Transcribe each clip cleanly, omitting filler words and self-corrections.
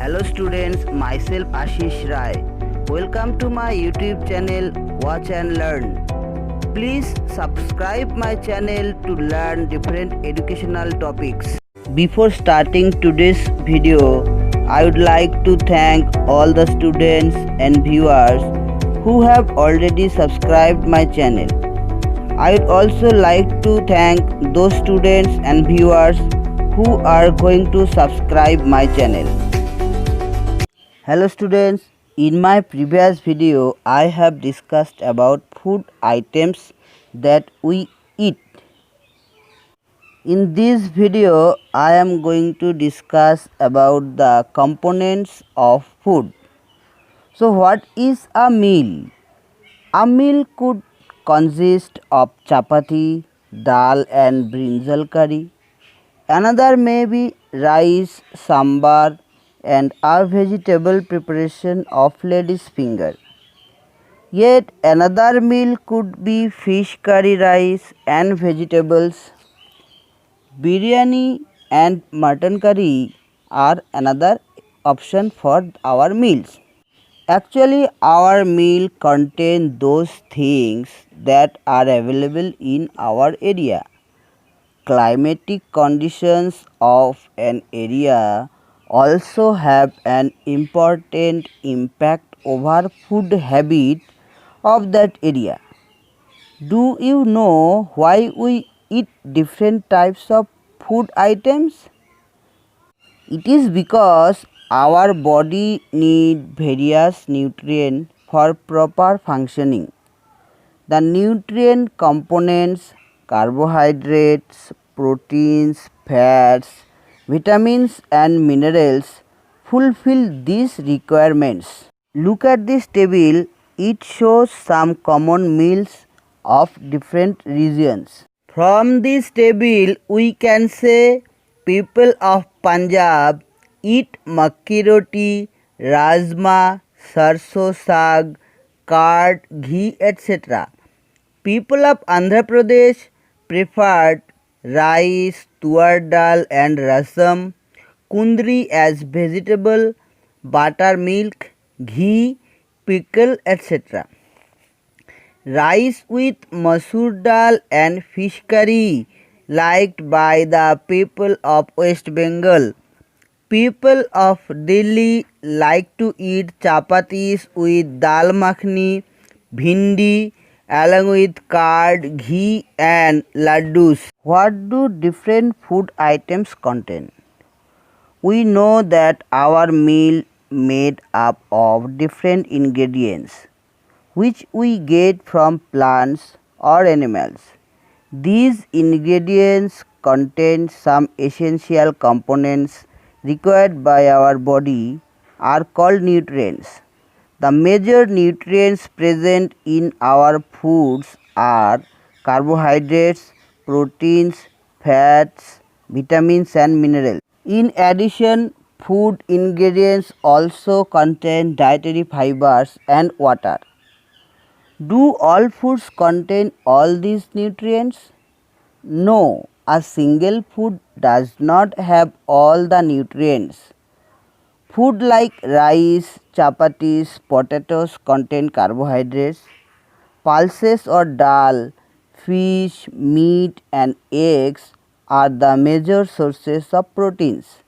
Hello students, myself Ashish Rai. Welcome to my YouTube channel Watch and Learn. Please subscribe my channel to learn different educational topics. Before starting today's video, I would like to thank all the students and viewers who have already subscribed my channel. I would also like to thank those students and viewers who are going to subscribe my channel. Hello students, in my previous video I have discussed about food items that we eat. In this video I am going to discuss about the components of food. So what is a meal? A meal could consist of chapati, dal and brinjal curry. Another may be rice, sambar and a vegetable preparation of lady's finger. Yet another meal could be fish curry rice and vegetables. Biryani and mutton curry are another option for our meals. Actually, our meal contain those things that are available in our area. Climatic conditions of an area also have an important impact over food habit of that area. Do you know why we eat different types of food items? It is because our body need various nutrients for proper functioning. The nutrient components, carbohydrates, proteins, fats, vitamins and minerals fulfill these requirements. Look at this table, it shows some common meals of different regions. From this table we can say people of Punjab eat makki roti, rajma, sarso saag, curd, ghee etc. People of Andhra Pradesh preferred rice, tuar dal and rasam, kundri as vegetable, buttermilk, ghee, pickle etc. Rice with masoor dal and fish curry liked by the people of West Bengal. People of Delhi like to eat chapatis with dal makhani, bhindi along with curd, ghee and laddus. What do different food items contain? We know that our meal made up of different ingredients which we get from plants or animals. These ingredients contain some essential components required by our body are called nutrients. The major nutrients present in our foods are carbohydrates, proteins, fats, vitamins and minerals. In addition, food ingredients also contain dietary fibers and water. Do all foods contain all these nutrients? No, a single food does not have all the nutrients. Food like rice, chapatis, potatoes contain carbohydrates. Pulses or dal, fish, meat and eggs are the major sources of proteins.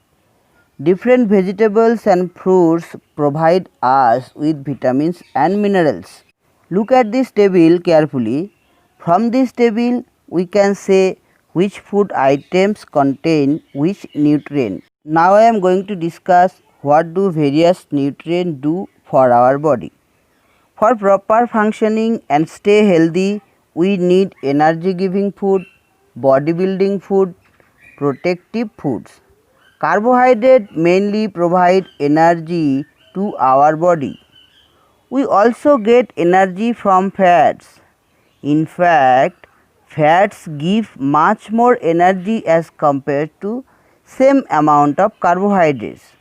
Different vegetables and fruits provide us with vitamins and minerals. Look at this table carefully. From this table we can say which food items contain which nutrient. Now I am going to discuss what do various nutrients do for our body. For proper functioning and stay healthy, we need energy giving food, bodybuilding food, protective foods. Carbohydrates mainly provide energy to our body. We also get energy from fats. In fact, fats give much more energy as compared to same amount of carbohydrates.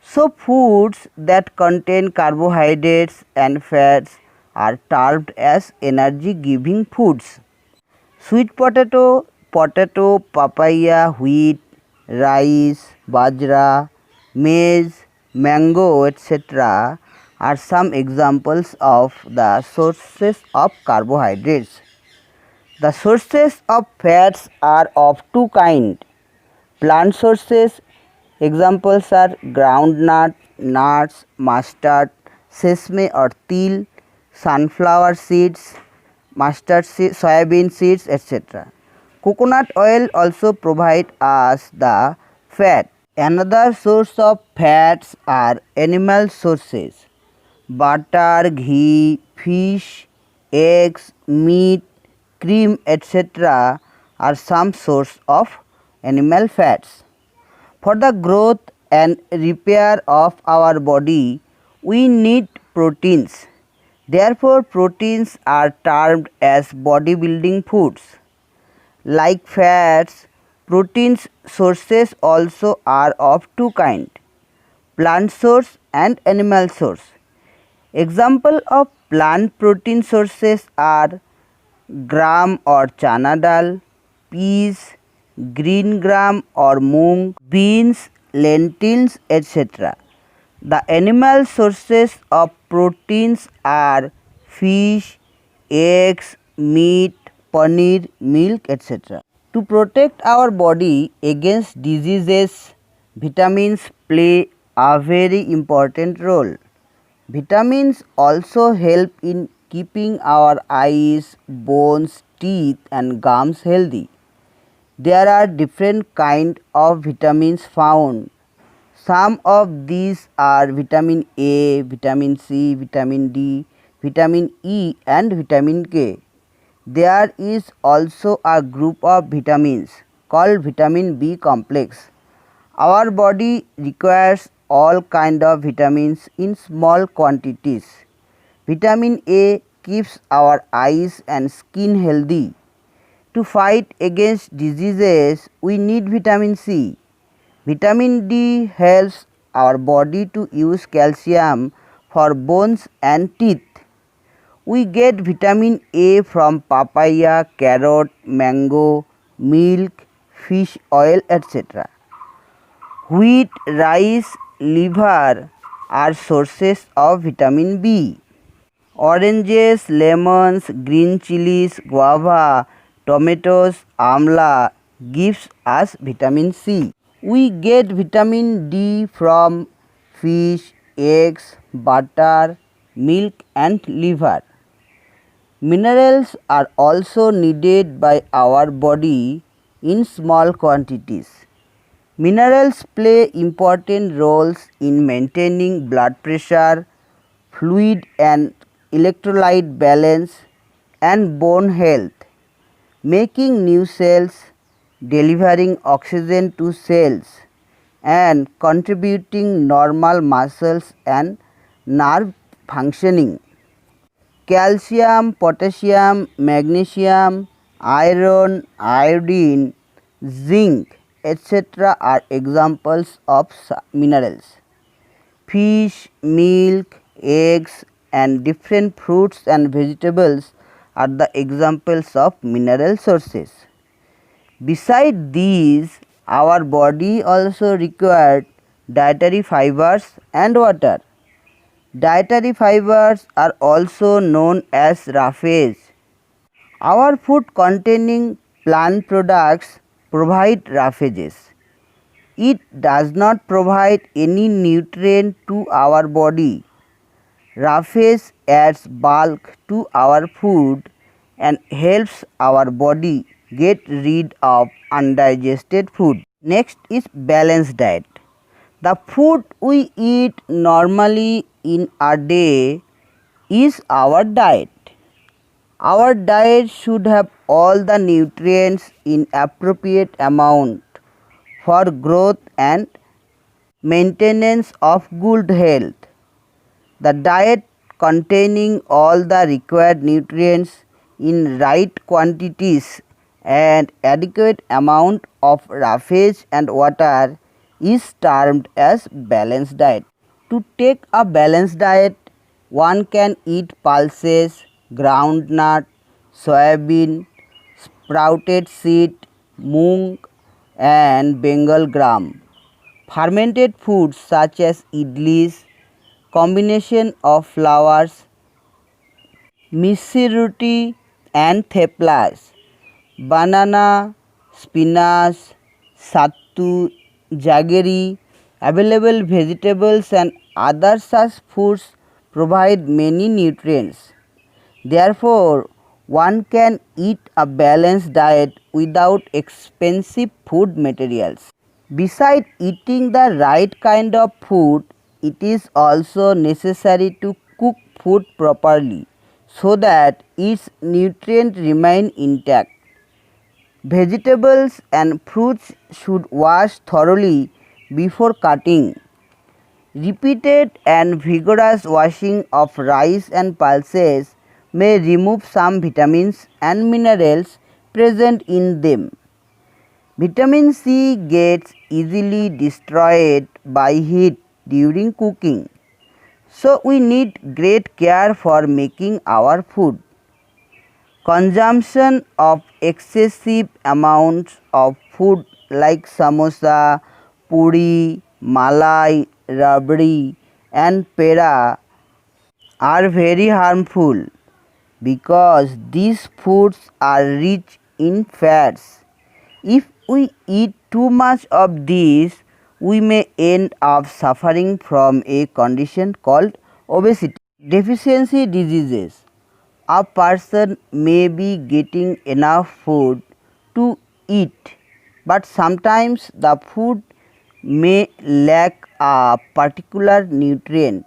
So foods that contain carbohydrates and fats are termed as energy giving foods. Sweet potato, papaya, wheat, rice, bajra, maize, mango, etc. are some examples of the sources of carbohydrates. The sources of fats are of two kinds. Plant sources, examples are groundnut, nuts, mustard, sesame or til, sunflower seeds, mustard seeds, soybean seeds, etc. Coconut oil also provide us the fat. Another source of fats are animal sources. Butter, ghee, fish, eggs, meat, cream, etc. are some source of animal fats. For the growth and repair of our body, we need proteins. Therefore, proteins are termed as bodybuilding foods. Like fats, proteins sources also are of two kinds, plant source and animal source. Example of plant protein sources are gram or chana dal, peas, green gram or moong, beans, lentils, etc. The animal sources of proteins are fish, eggs, meat, paneer, milk, etc. To protect our body against diseases, vitamins play a very important role. Vitamins also help in keeping our eyes, bones, teeth and gums healthy. There are different kinds of vitamins found. Some of these are vitamin A, vitamin C, vitamin D, vitamin E and vitamin K. There is also a group of vitamins called vitamin B complex. Our body requires all kind of vitamins in small quantities. Vitamin A keeps our eyes and skin healthy. To fight against diseases, we need vitamin C. Vitamin D helps our body to use calcium for bones and teeth. We get vitamin A from papaya, carrot, mango, milk, fish oil, etc. Wheat, rice, liver are sources of vitamin B. Oranges, lemons, green chilies, guava, tomatoes, amla gives us vitamin C. We get vitamin D from fish, eggs, butter, milk and liver. Minerals are also needed by our body in small quantities. Minerals play important roles in maintaining blood pressure, fluid and electrolyte balance and bone health, making new cells, delivering oxygen to cells and contributing normal muscles and nerve functioning. Calcium, potassium, magnesium, iron, iodine, zinc, etc. are examples of minerals. Fish, milk, eggs and different fruits and vegetables are the examples of mineral sources. Besides these, our body also required dietary fibers and water. Dietary fibers are also known as roughage. Our food containing plant products provide roughages. It does not provide any nutrient to our body. Roughage adds bulk to our food and helps our body get rid of undigested food. Next is balanced diet. The food we eat normally in a day is our diet. Our diet should have all the nutrients in appropriate amount for growth and maintenance of good health. The diet containing all the required nutrients in right quantities and adequate amount of roughage and water is termed as balanced diet. To take a balanced diet, one can eat pulses, groundnut, soybean, sprouted seed, moong and Bengal gram. Fermented foods such as idlis, combination of flours, missi roti and theplas, banana, spinach, sattu, jaggery, available vegetables and other such foods provide many nutrients. Therefore, one can eat a balanced diet without expensive food materials. Besides eating the right kind of food, it is also necessary to cook food properly so that its nutrients remain intact. Vegetables and fruits should wash thoroughly before cutting. Repeated and vigorous washing of rice and pulses may remove some vitamins and minerals present in them. Vitamin C gets easily destroyed by heat during cooking, so we need great care for making our food. Consumption of excessive amounts of food like samosa, puri, malai, rabdi and peda are very harmful because these foods are rich in fats. If we eat too much of these, we may end up suffering from a condition called obesity. Deficiency diseases. A person may be getting enough food to eat, but sometimes the food may lack a particular nutrient.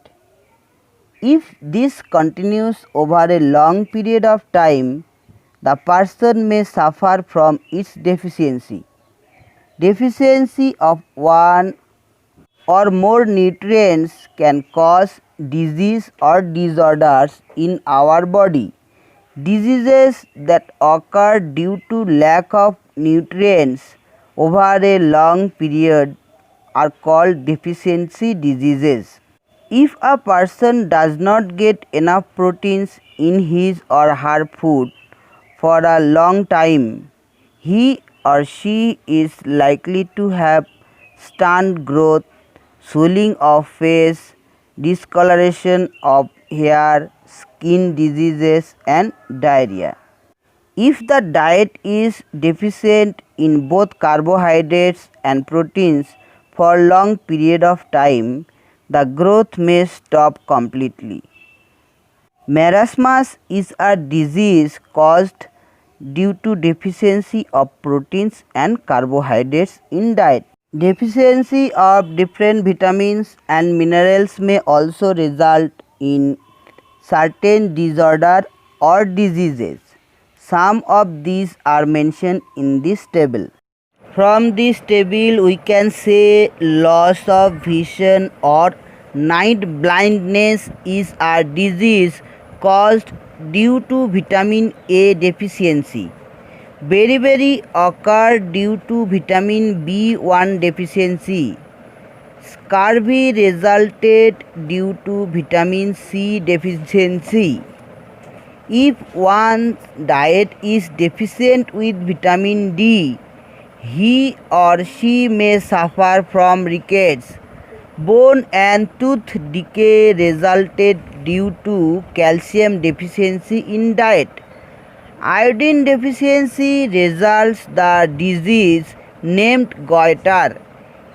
If this continues over a long period of time, the person may suffer from its deficiency. Deficiency of one or more nutrients can cause disease or disorders in our body. Diseases that occur due to lack of nutrients over a long period are called deficiency diseases. If a person does not get enough proteins in his or her food for a long time, he or she is likely to have stunted growth, swelling of face, discoloration of hair, skin diseases and diarrhea. If the diet is deficient in both carbohydrates and proteins for a long period of time, the growth may stop completely. Marasmus is a disease caused due to deficiency of proteins and carbohydrates in diet. Deficiency of different vitamins and minerals may also result in certain disorder or diseases. Some of these are mentioned in this table. From this table we can say loss of vision or night blindness is a disease caused due to vitamin A deficiency. Beriberi occur due to vitamin B1 deficiency. Scurvy resulted due to vitamin C deficiency. If one's diet is deficient with vitamin D, he or she may suffer from rickets. Bone and tooth decay resulted due to calcium deficiency in diet. Iodine deficiency results the disease named goiter.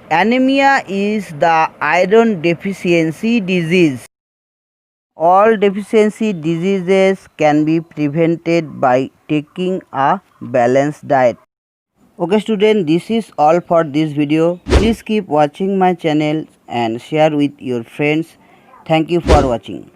Anemia is the iron deficiency disease. All deficiency diseases can be prevented by taking a balanced diet. Okay student, this is all for this video. Please keep watching my channel and share with your friends. Thank you for watching.